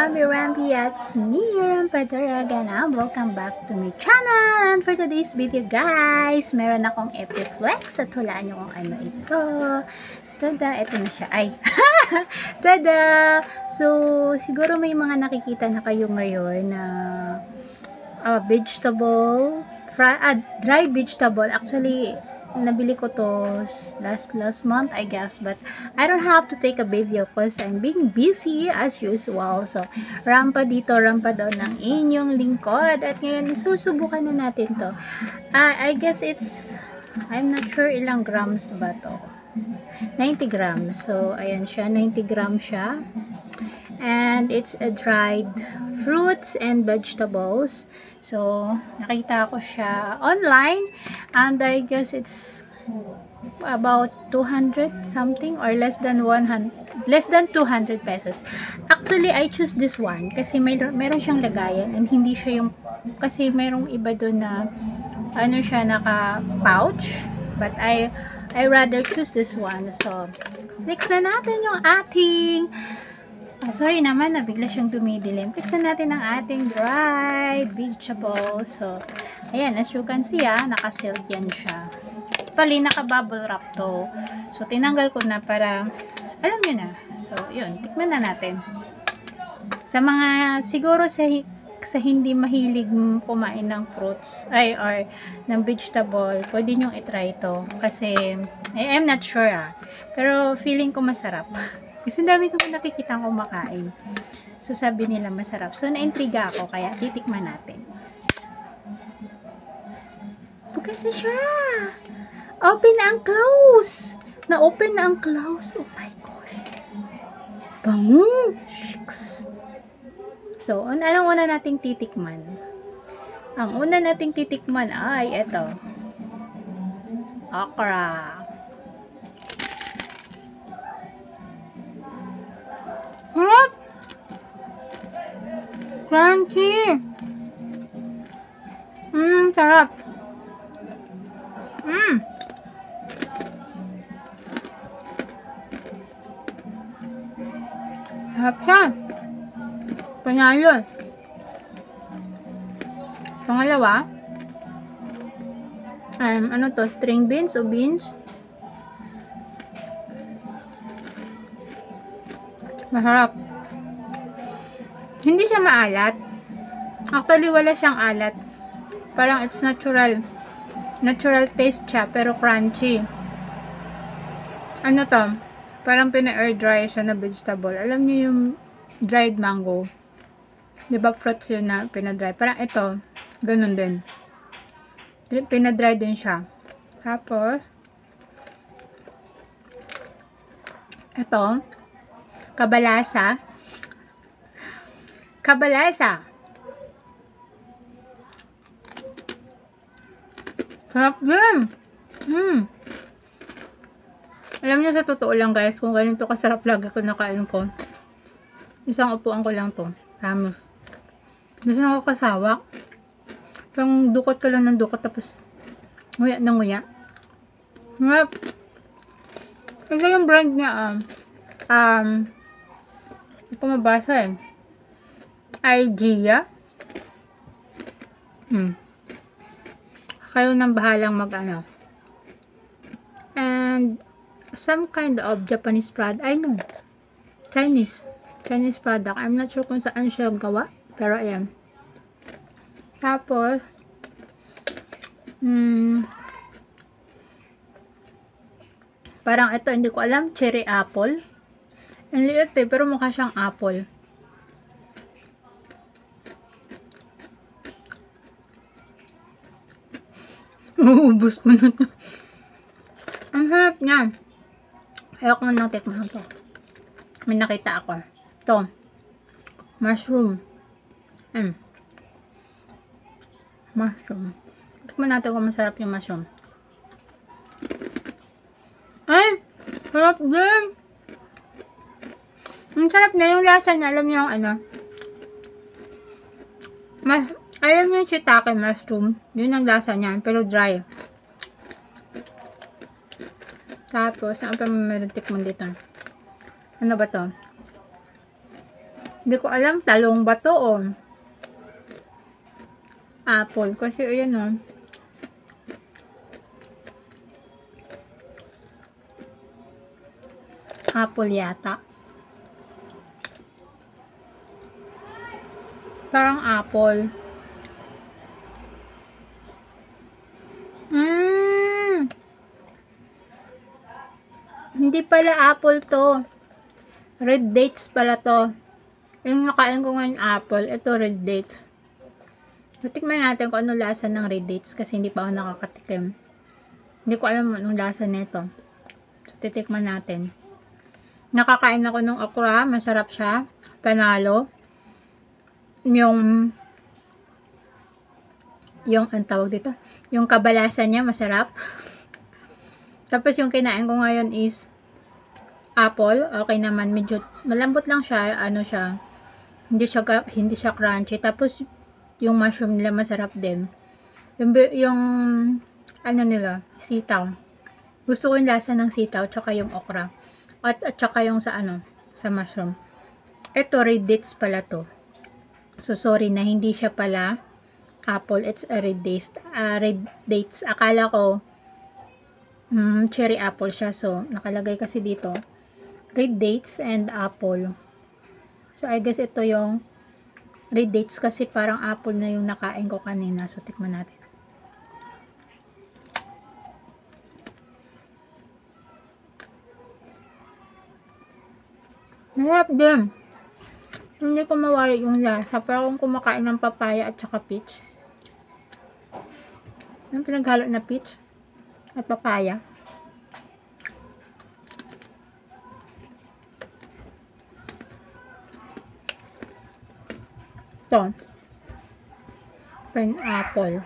Rampi, it's me, Rampadora again, and welcome back to my channel. And for today's video guys, meron akong Epiflex at hulaan nyo kung ano ito. Tada, ito na siya. Ay, tada! So, siguro may mga nakikita na kayo ngayon na vegetable, dry vegetable. Actually, nabili ko to last month I guess, but I don't have to take a video because I'm being busy as usual. So rampa dito, rampa doon ng inyong lingkod, at ngayon susubukan na natin to. I guess I'm not sure ilang grams ba to. 90 grams. So ayan siya, 90 grams siya, and it's a dried fruits and vegetables. So nakita ko siya online, and I guess it's about 200 something or less than 200 pesos. Actually, I choose this one kasi meron siyang lagayan, and hindi siya yung, kasi merong iba doon na ano siya, naka pouch, but I rather choose this one. So next na natin yung ating sorry naman, nabigla siyang dumidilim. Tiksan natin ang ating dried vegetables. So, ayan, as you can see, naka-sealed yan siya. Actually, naka-bubble wrap to. So, tinanggal ko na para, alam nyo na. So, yun, tikman na natin. Sa mga, siguro sa hindi mahilig kumain ng fruits, or ng vegetable, pwede nyo itry ito. Kasi, I'm not sure pero feeling ko masarap. Kasi dami ko nakikita kumakain. So, sabi nila masarap. So, naintriga ako, kaya titikman natin. Bukas na siya! Open na ang close! Na-open na ang close. Oh my gosh. Bango! Shucks. So, anong una nating titikman? Ang una nating titikman ay ito. Okra. Harap! Crunchy! Sarap! Sarap siya! Panalo! Pangalawa, ano to? String beans o beans? Masarap. Hindi siya maalat. Actually, wala siyang alat. Parang it's natural. Natural taste siya, pero crunchy. Ano to? Parang pina-air dry siya na vegetable. Alam niyo yung dried mango? Diba fruits yun na pina-dry? Parang ito, ganun din. Pina-dry din siya. Tapos, ito, kabalasa. Kabalasa. Sarap din. Alam niyo, sa totoo lang guys, kung ganito kasarap lagi ko nakain ko, isang upuan ko lang to. Promise. Hindi siya nakakasawa. Parang dukot ka lang ng dukot, tapos nguya na nguya. Sarap. Ito yung brand niya, hindi ko mabasa IGEA. Kayo nang bahalang mag-ano. And some kind of Japanese product. I know. Chinese product. I'm not sure kung saan siya gawa. Pero ayan. Tapos, parang ito, hindi ko alam. Cherry apple. Ang liit pero mukha siyang apple. Uubos ko na to. Ang harap niya. Ayoko na nang tikman to. May nakita ako. Ito. Mushroom. Mushroom. Tikman natin kung masarap yung mushroom. Ay! Sarap din! Ang sarap na yung lasa niya. Alam niyo yung ano? Alam niyo yung shiitake mushroom. Yun ang lasa niya. Pero dry. Tapos, ano pa meron tikman dito? Ano ba to? Hindi ko alam, talong ba to o apple. Kasi ayan o. Apple yata. Parang apple. Hindi pala apple to. Red dates pala to. Yung nakain ko ngayon apple, ito red dates. So, tikman natin kung ano lasa ng red dates kasi hindi pa ako nakakatikim. Hindi ko alam anong lasa nito. So, titikman natin. Nakakain ako ng okra, masarap siya. Panalo. Yung ang tawag dito, yung kabalasan niya masarap. Tapos yung kinain ko ngayon is apple. Okay naman, medyo malambot lang siya, ano siya. Hindi siya crunchy. Tapos yung mushroom nila masarap din. Yung ano nila, sitaw. Gusto ko yung lasa ng sitaw tsaka yung okra. At tsaka yung sa mushroom. Ito red dates pala to. So sorry na hindi siya pala apple, it's a red dates. Akala ko cherry apple siya. So nakalagay kasi dito red dates and apple. So I guess ito yung red dates kasi parang apple na yung nakain ko kanina. So tikman natin. Masarap din. Hindi ko mawari yung lasa. Pero kung kumakain ng papaya at saka peach. Yung pinaghalo na peach at papaya. Ito. Pineapple.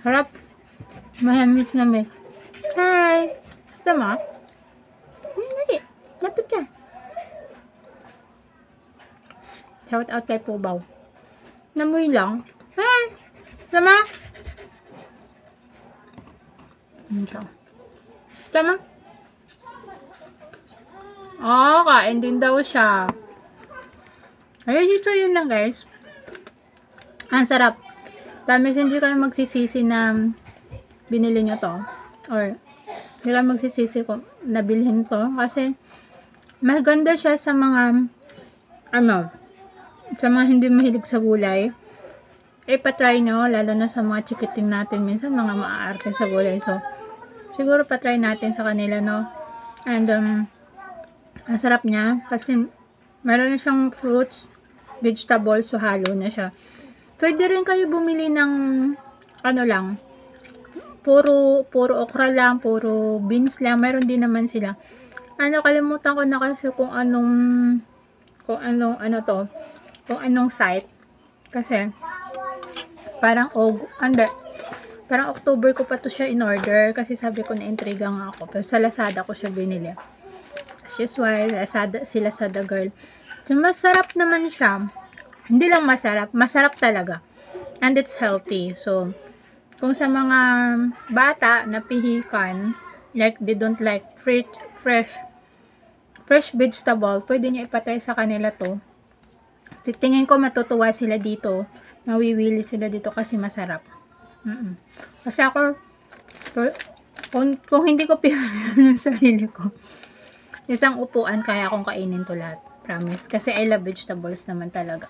Harap. Mahamis na miss. Hi! Gusto mo? Hindi. Lapit ka. Shout out kay Pubaw. Namoy lang. Hi! Sama? Sama? Oh, kain din daw siya. Ayun, so yun lang guys. Ang sarap. Promise hindi kayo magsisisi na binili nyo to. Or hindi kayo magsisisi kung nabilhin to. Kasi maganda siya sa mga sa mga hindi mahilig sa gulay. Patry nyo, lalo na sa mga chikiting natin. Minsan mga maaarte sa gulay. So, siguro patry natin sa kanila, no? And, ang sarap niya. Kasi meron na siyang fruits, vegetables, so halo na siya. Pwede rin kayo bumili ng puro okra lang, puro beans lang. Meron din naman sila. Kalimutan ko na kasi kung anong site. Kasi parang October ko pa to siya in order kasi sabi ko na-intriga nga ako. Pero sa Lazada ko siya binili. As usual, Lazada girl. So, masarap naman siya. Hindi lang masarap, masarap talaga. And it's healthy. So, kung sa mga bata na pihikan, like they don't like fresh vegetable, pwede nyo ipatry sa kanila to. Tingin ko matutuwa sila dito. Mawiwili sila dito kasi masarap. Kasi ako, kung hindi ko pihikan yung sarili ko, isang upuan kaya akong kainin to lahat. Promise. Kasi I love vegetables naman talaga.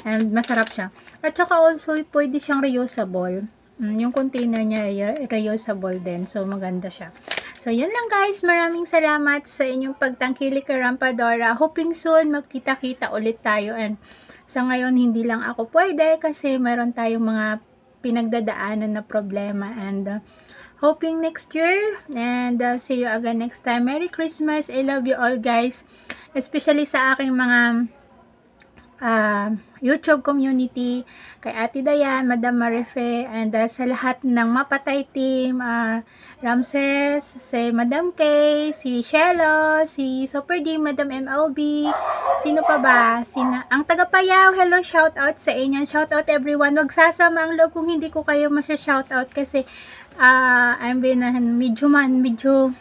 And masarap siya. At saka also, pwede siyang reusable. Yung container niya, reusable din. So, maganda siya. So, yun lang guys. Maraming salamat sa inyong pagtangkilik kay Rampadora. Hoping soon, magkita-kita ulit tayo. And sa ngayon, hindi lang ako pwede kasi meron tayong mga pinagdadaanan na problema. And hoping next year. And see you again next time. Merry Christmas. I love you all guys. Especially sa aking mga YouTube community, kay Ate Dayan, Madam Marife, and sa lahat ng Mapatay team, Ramses, si Madam Kay, si Shelo, si Super D, Madam MLB, sino pa ba? Ang taga-Payaw, hello, shout out sa inyo, shout out everyone. Wag sasama ang loob kung hindi ko kayo masya-shout out kasi medyo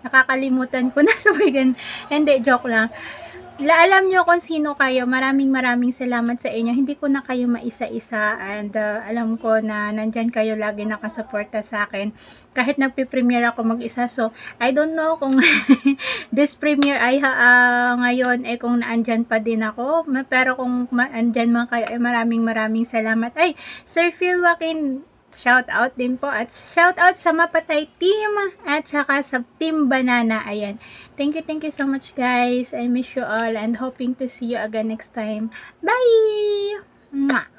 Nakakalimutan ko na sa Hindi, joke lang. Alam nyo kung sino kayo. Maraming salamat sa inyo. Hindi ko na kayo maisa-isa and alam ko na nandyan kayo lagi nakasuporta sa akin. Kahit nagpe-premiere ako mag-isa. So, I don't know kung this premiere ay ngayon kung naandyan pa din ako. Pero kung andyan man kayo, maraming salamat. Ay, Sir Phil Joaquin, shout out din po at shout out sa Mapatay team at saka sa Team Banana. Ayan. Thank you so much guys. I miss you all and hoping to see you again next time. Bye! Mwah!